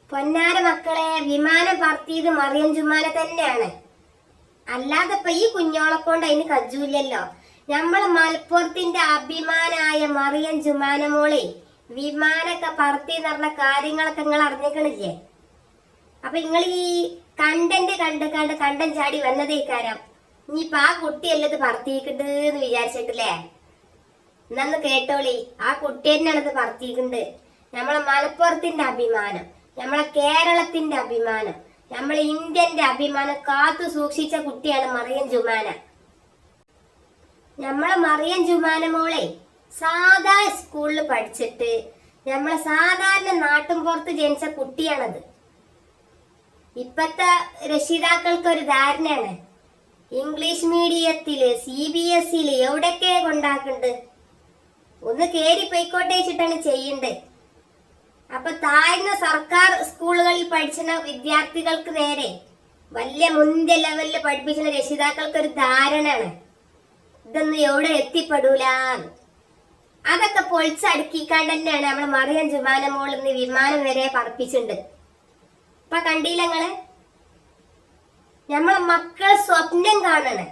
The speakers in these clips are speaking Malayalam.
പൊന്നാര മക്കളെ, വിമാനം പറത്തിയത് മറിയം ജുമാനെ തന്നെയാണ്. അല്ലാതെ ഇപ്പൊ ഈ കുഞ്ഞോളെ കൊണ്ട് അതിന് കജ്ജൂല്ലല്ലോ. നമ്മളെ മലപ്പുറത്തിന്റെ അഭിമാനായ മറിയം ജുമാന മോളെ വിമാനൊക്കെ പറത്തി നടന്ന കാര്യങ്ങളൊക്കെ നിങ്ങൾ അറിഞ്ഞിക്കണില്ലേ? അപ്പൊ നിങ്ങൾ ഈ കണ്ടം ചാടി വന്നതേക്കാരം. ഇനിയിപ്പൊ ആ കുട്ടിയല്ലത് പറത്തിയിട്ടുണ്ട് വിചാരിച്ചിട്ടില്ലേ? എന്നന്ന് കേട്ടോളി, ആ കുട്ടി തന്നെയാണ് ഇത് പറത്തിയിട്ടുണ്ട്. നമ്മളെ മലപ്പുറത്തിന്റെ അഭിമാനം, നമ്മളെ കേരളത്തിന്റെ അഭിമാനം, നമ്മളെ ഇന്ത്യന്റെ അഭിമാനം കാത്തു സൂക്ഷിച്ച കുട്ടിയാണ് മറിയം ജുമാന. നമ്മളെ മറിയം ജുമാന മോളെ സാധാ സ്കൂളിൽ പഠിച്ചിട്ട് നമ്മളെ സാധാരണ നാട്ടും പുറത്ത് ജനിച്ച കുട്ടിയാണത്. ഇപ്പത്തെ രക്ഷിതാക്കൾക്ക് ഒരു ധാരണയാണ്, ഇംഗ്ലീഷ് മീഡിയത്തില് CBSE എവിടെയൊക്കെ കൊണ്ടാക്കുന്നുണ്ട്, ഒന്ന് കേറി പോയിക്കോട്ടെ വെച്ചിട്ടാണ് ചെയ്യണ്ടേ. അപ്പൊ താഴ്ന്ന സർക്കാർ സ്കൂളുകളിൽ പഠിക്കുന്ന വിദ്യാർത്ഥികൾക്ക് നേരെ വലിയ മുന്തിയ ലെവലിൽ പഠിപ്പിക്കുന്ന രക്ഷിതാക്കൾക്ക് ഒരു ധാരണയാണ്, ഇതൊന്നും എവിടെ എത്തിപ്പെടൂല. അതൊക്കെ പൊളിച്ചടുക്കിക്കാണ്ട് തന്നെയാണ് നമ്മളെ മറിയം ജുമാന മോൾ ഇന്ന് വിമാനം വരെ പറപ്പിച്ചിട്ടുണ്ട്. ഇപ്പൊ കണ്ടില്ല നിങ്ങള്? നമ്മളെ മക്കൾ സ്വപ്നം കാണണേ,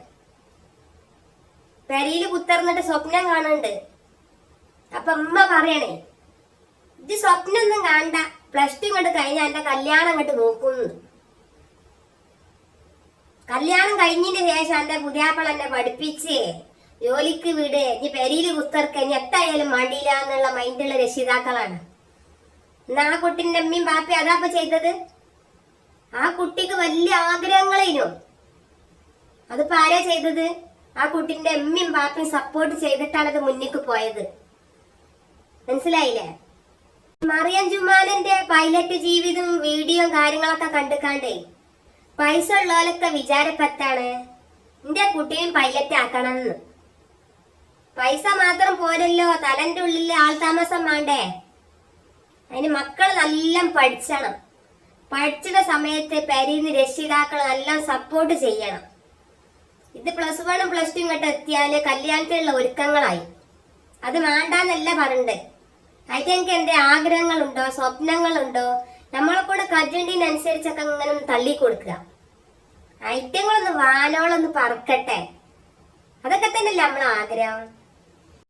പെരയില് കുത്തർന്നിട്ട് സ്വപ്നം കാണുന്നുണ്ട്. അപ്പൊ അമ്മ പറയണേ, ഇത് സ്വപ്നം ഒന്നും കാണണ്ട, +2 ഇങ്ങോട്ട് കഴിഞ്ഞാൽ എന്റെ കല്യാണം അങ്ങോട്ട് നോക്കുന്നു. കല്യാണം കഴിഞ്ഞതിന് ശേഷം എന്റെ പുതിയാപ്പള എന്നെ പഠിപ്പിച്ച് ജോലിക്ക് വിട്, ഇനി പെരിയില് കുത്തർക്ക, ഇനി എത്തായാലും മടിയില്ല എന്നുള്ള മൈൻഡുള്ള രക്ഷിതാക്കളാണ്. എന്നാ ആ കുട്ടിന്റെ അമ്മയും ബാപ്പയും അതാപ്പ ചെയ്തത്. ആ കുട്ടിക്ക് വലിയ ആഗ്രഹങ്ങളേനു, അതിപ്പോ ആരാ ചെയ്തത്? ആ കുട്ടിന്റെ അമ്മയും ബാപ്പയും സപ്പോർട്ട് ചെയ്തിട്ടാണ് അത് മുന്നിക്ക് പോയത്. മനസ്സിലായില്ലേ? മറിയം ജുമാനന്റെ പൈലറ്റ് ജീവിതവും വീഡിയോയും കാര്യങ്ങളൊക്കെ കണ്ടുകാണ്ടേ പൈസ ഉള്ളവരൊക്കെ വിചാരപ്പെട്ടാണ് എന്റെ കുട്ടിയും പൈലറ്റ് ആക്കണമെന്ന്. പൈസ മാത്രം പോരല്ലോ, തലന്റെ ഉള്ളിൽ ആൾതാമസം വേണ്ടേ? അതിന് മക്കൾ നല്ല പഠിച്ചണം. പഠിച്ചിട്ട സമയത്ത് പെരീന്ന് രക്ഷിതാക്കൾ നല്ല സപ്പോർട്ട് ചെയ്യണം. ഇത് +1 +2 ഇങ്ങോട്ട് എത്തിയാല് കല്യാണത്തിനുള്ള ഒരുക്കങ്ങളായി. അത് വേണ്ടാന്നല്ല പറയണ്ടേ. അതിന് എനിക്ക് എന്റെ ആഗ്രഹങ്ങളുണ്ടോ, സ്വപ്നങ്ങളുണ്ടോ, നമ്മളെ കൂടെ കജണ്ടിനനുസരിച്ചൊക്കെ ഇങ്ങനെ ഒന്ന് തള്ളി കൊടുക്കുക. ഐറ്റങ്ങളൊന്ന് വാനോളൊന്ന് പറക്കട്ടെ, അതൊക്കെ തന്നെയല്ലേ നമ്മളെ ആഗ്രഹം.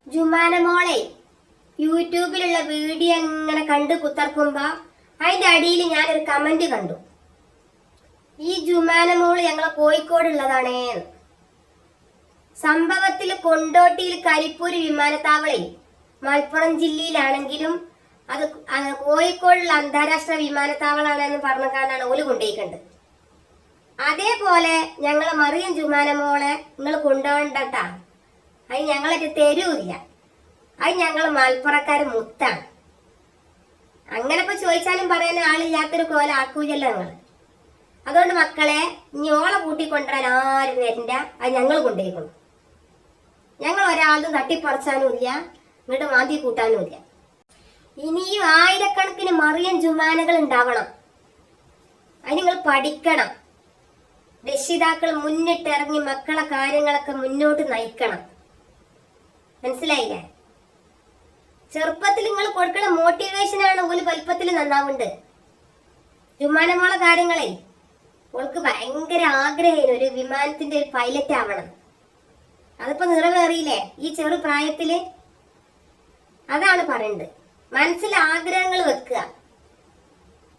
ജുമാന മോളെ യൂട്യൂബിലുള്ള വീഡിയോ ഇങ്ങനെ കണ്ടു കുത്തർക്കുമ്പോ അതിന്റെ അടിയിൽ ഞാനൊരു കമന്റ് കണ്ടു, ഈ ജുമാന മോള് ഞങ്ങളെ കോഴിക്കോടുള്ളതാണേ. സംഭവത്തിൽ കൊണ്ടോട്ടിയിൽ കരിപ്പൂര് വിമാനത്താവളേ മലപ്പുറം ജില്ലയിലാണെങ്കിലും അത് കോഴിക്കോടുള്ള അന്താരാഷ്ട്ര വിമാനത്താവളാണെന്ന് പറഞ്ഞാണ് ഓല് കൊണ്ടുപോയിക്കണ്ട്. അതേപോലെ ഞങ്ങളെ മറിയം ജുമാന മോളെ നിങ്ങൾ കൊണ്ടുപോകണ്ടട്ടാ, അത് ഞങ്ങളൊക്കെ തരൂല്ല, അത് ഞങ്ങളെ മലപ്പുറക്കാര് മുത്താണ്. അങ്ങനെ ഇപ്പൊ ചോദിച്ചാലും പറയാൻ ആളില്ലാത്തൊരു കോല ആക്കൂലല്ലോ ഞങ്ങള്. അതുകൊണ്ട് മക്കളെ, ഇനി ഓളെ കൂട്ടിക്കൊണ്ടുവരാൻ ആരും വരണ്ട, അത് ഞങ്ങൾ കൊണ്ടുപോയിക്കണം. ഞങ്ങൾ ഒരാളും തട്ടിപ്പറിച്ചാനും ഇല്ല, ഇങ്ങോട്ട് മാന്തി കൂട്ടാനും ഇല്ല. ഇനിയും ആയിരക്കണക്കിന് മറിയം ജുമാനകൾ ഉണ്ടാവണം. അതിന് നിങ്ങൾ പഠിക്കണം. രക്ഷിതാക്കൾ മുന്നിട്ടിറങ്ങി മക്കളെ കാര്യങ്ങളൊക്കെ മുന്നോട്ട് നയിക്കണം. മനസ്സിലായില്ലേ? ചെറുപ്പത്തിൽ നിങ്ങൾ കൊടുക്കുന്ന മോട്ടിവേഷനാണ് ഓല് വലുപ്പത്തിൽ നന്നാവുണ്ട്. ജുമാന മോളെ കാര്യങ്ങളെ ഓൾക്ക് ഭയങ്കര ആഗ്രഹം ഒരു വിമാനത്തിന്റെ ഒരു പൈലറ്റ് ആവണം. അതിപ്പോ നിറവേറിയില്ലേ ഈ ചെറു പ്രായത്തില്? അതാണ് പറയണ്ട്. മനസ്സിൽ ആഗ്രഹങ്ങൾ വെക്കുക.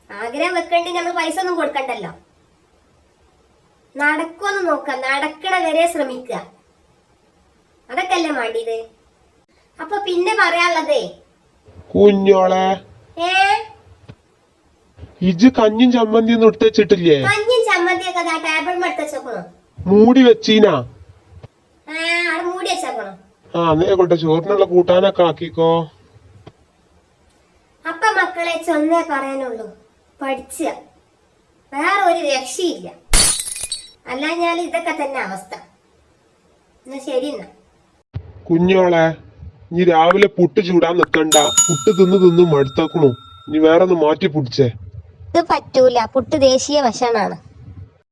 ആഗ്രഹം വെക്കണ്ടി നമ്മൾ പൈസ ഒന്നും കൊടുക്കണ്ടല്ലോ. നടക്കുമെന്ന് നോക്കുക, നടക്കണ വരെ ശ്രമിക്കുക. അതൊക്കെ അല്ലേ വേണ്ടിയത്. അപ്പൊ പിന്നെ പറയാനുള്ളതേ, കുഞ്ഞോളെ ഇജ് കഞ്ഞും ചമ്മന്തി ഒന്നും എടുത്ത് വെച്ചിട്ടില്ലേ? കഞ്ഞും ചമ്മന്തിയൊക്കെ ടേബിൾ എടുത്ത് വെച്ചോക്കണോ? മൂടി വെച്ചീനാ? അവിടെ മൂടി വെച്ചോക്കണോ? നേക്കോട്ടെ, ചോറിനുള്ള കൂട്ടാനൊക്കെ ആക്കിക്കോ. അപ്പൊ മക്കളെ ചൊന്നേ പറയാനുള്ളൂ, പഠിച്ച വേറെ ഒരു രക്ഷയില്ല. അല്ല ഞാൻ ഇതൊക്കെ തന്നെ അവസ്ഥ. എന്നാ ശരി. എന്നാ കുഞ്ഞോളെ, ഇനി രാവിലെ പുട്ട് ചൂടാൻ നിക്കണ്ട, പുട്ട് തിന്ന് മടുത്താക്കണു. ഇനി വേറെ ഒന്ന് മാറ്റി പിടിച്ചേ. ഇത് പറ്റൂല, പുട്ട് ദേശീയ ഭക്ഷണാണ്.